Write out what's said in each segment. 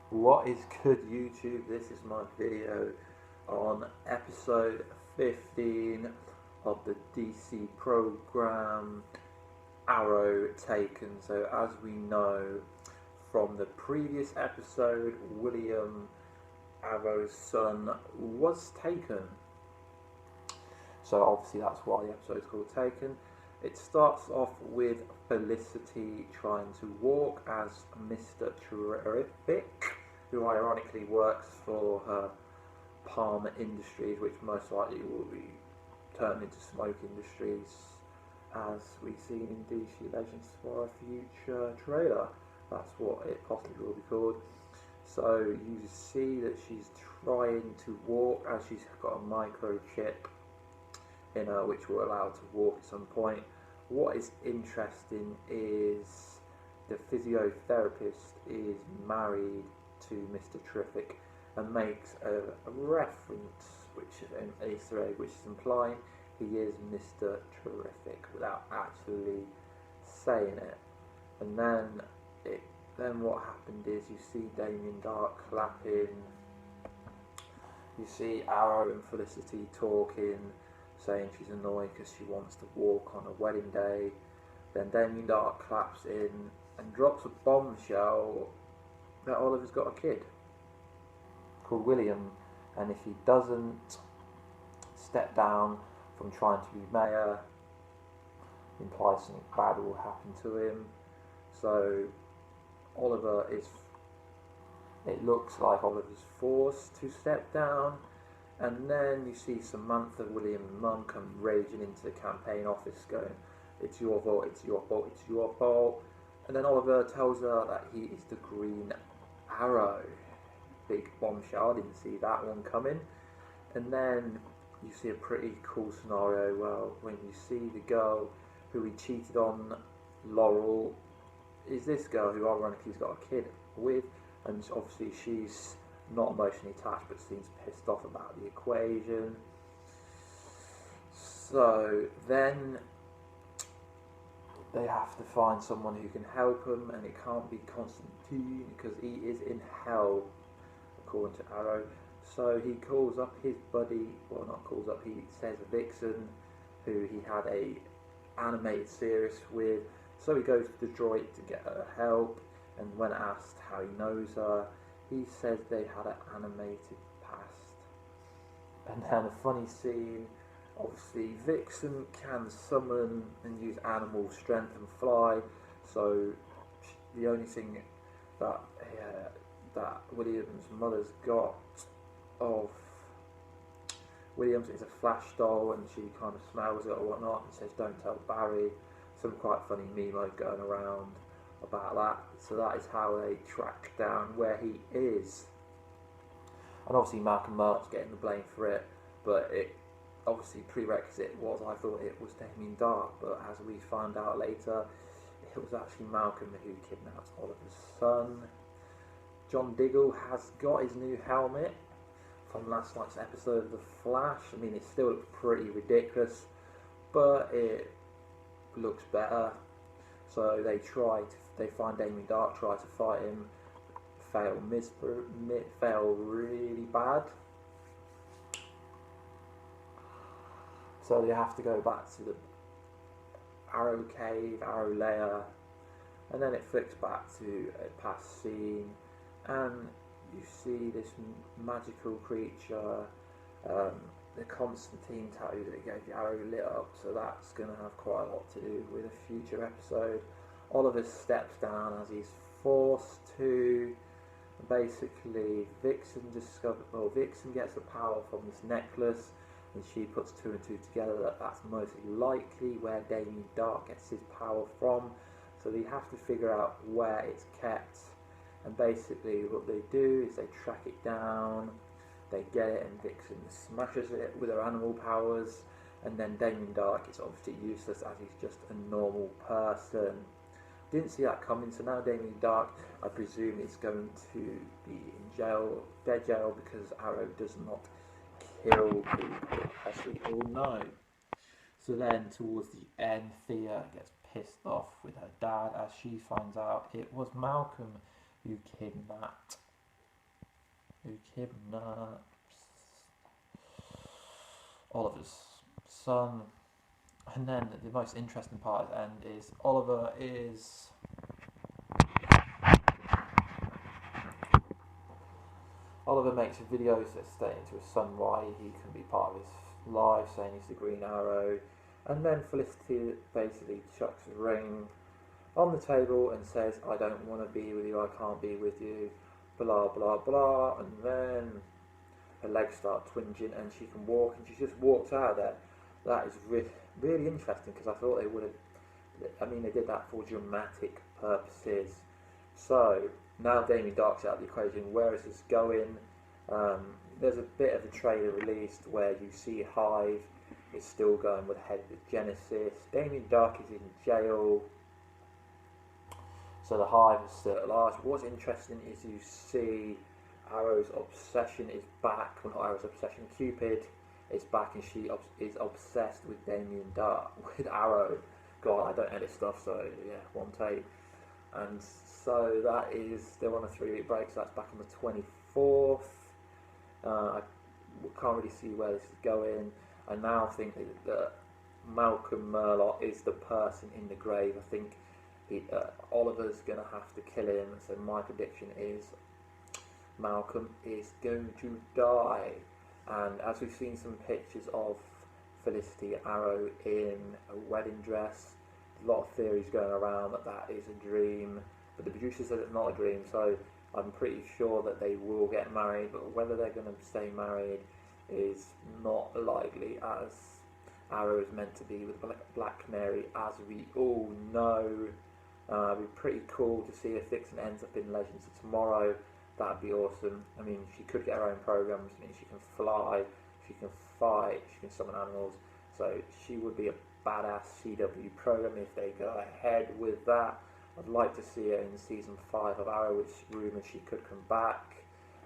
What is good, YouTube? This is my video on episode 15 of the DC program Arrow Taken. So as we know from the previous episode, William Arrow's son was taken. So obviously that's why the episode is called Taken. It starts off with Felicity trying to walk as Mr. Terrific, who ironically works for her Palmer Industries, which most likely will be turned into Smoke Industries, as we've seen in DC Legends for a future trailer. That's what it possibly will be called. So you see that she's trying to walk as she's got a microchip in her which will allow her to walk at some point. What is interesting is the physiotherapist is married to Mr. Terrific and makes a reference, which is an Easter egg, which is implying he is Mr. Terrific without actually saying it. And then what happened is you see Damien Darhk clapping, you see Arrow and Felicity talking, saying she's annoyed because she wants to walk on a wedding day. Then Damien Darhk claps in and drops a bombshell that Oliver's got a kid called William, and if he doesn't step down from trying to be mayor, implies something bad will happen to him. So it looks like Oliver's forced to step down. And then you see Samantha, William and Mum come raging into the campaign office going, "It's your fault, it's your fault, it's your fault." And then Oliver tells her that he is the Green Arrow. Big bombshell, I didn't see that one coming. And then you see a pretty cool scenario when you see the girl who he cheated on, Laurel, is this girl who ironically has got a kid with, and obviously she's not emotionally attached but seems pissed off about the equation. So then they have to find someone who can help them, and it can't be Constantine because he is in hell, according to Arrow. So he calls up his buddy, well not calls up, he says Vixen, who he had a animated series with. So he goes to Detroit to get her help, and when asked how he knows her, he says they had an animated past. And then a funny scene, obviously Vixen can summon and use animal strength and fly, so the only thing that William's mother's got of Williams is a flash doll, and she kind of smells it or whatnot and says, "Don't tell Barry." Some quite funny memo going around about that. So that is how they track down where he is. And obviously Malcolm Mert's getting the blame for it, but it obviously prerequisite was I thought it was Damien Darhk, but as we find out later, it was actually Malcolm who kidnapped Oliver's son. John Diggle has got his new helmet from last night's episode of The Flash. I mean, it still looks pretty ridiculous, but it looks better. So they find Damien Darhk, try to fight him, fail really bad. So they have to go back to the Arrow Cave, Arrow Lair, and then it flicks back to a past scene, and you see this magical creature, the Constantine tattoo that gave the arrow lit up, so that's going to have quite a lot to do with a future episode. Oliver steps down as he's forced to. Basically, Vixen gets the power from this necklace, and she puts two and two together that that's most likely where Damien Darhk gets his power from. So they have to figure out where it's kept, and basically what they do is they track it down. They get it, and Vixen smashes it with her animal powers, and then Damien Darhk is obviously useless as he's just a normal person. Didn't see that coming, so now Damien Darhk, I presume, is going to be in jail, dead jail, because Arrow does not kill people, as we all know. So then, towards the end, Thea gets pissed off with her dad as she finds out it was Malcolm who kidnapped who kidnaps Oliver's son. And then the most interesting part at the end is Oliver makes a video stating to his son why he can be part of his life, saying he's the Green Arrow. And then Felicity basically chucks a ring on the table and says, I don't want to be with you, I can't be with you, blah blah blah. And then her legs start twinging and she can walk, and she just walks out of there. That is really interesting, because I thought they would have, I mean, they did that for dramatic purposes. So now Damien Darhk's out of the equation. Where is this going? There's a bit of a trailer released where you see Hive is still going with head of Genesis. Damien Darhk is in jail, so the Hive is still at large. What's interesting is you see Arrow's obsession is back. Well, not Arrow's obsession, Cupid is back, and she is obsessed with Damien Darhk, with Arrow. God, I don't edit stuff, so yeah, one take. And so that is, they're on a 3-week break, so that's back on the 24th. I can't really see where this is going. I now think that Malcolm Murlock is the person in the grave. I think Oliver's going to have to kill him, so my prediction is Malcolm is going to die. And as we've seen some pictures of Felicity Arrow in a wedding dress, a lot of theories going around that is a dream, but the producer said it's not a dream, so I'm pretty sure that they will get married, but whether they're going to stay married is not likely, as Arrow is meant to be with Black Canary, as we all know. It'd be pretty cool to see if Vixen ends up in Legends of Tomorrow. That'd be awesome. I mean, she could get her own programs. I mean, she can fly, she can fight, she can summon animals, so she would be a badass CW program if they go ahead with that. I'd like to see her in season 5 of Arrow, which rumoured she could come back.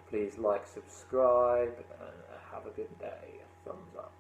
Please like, subscribe, and have a good day. Thumbs up.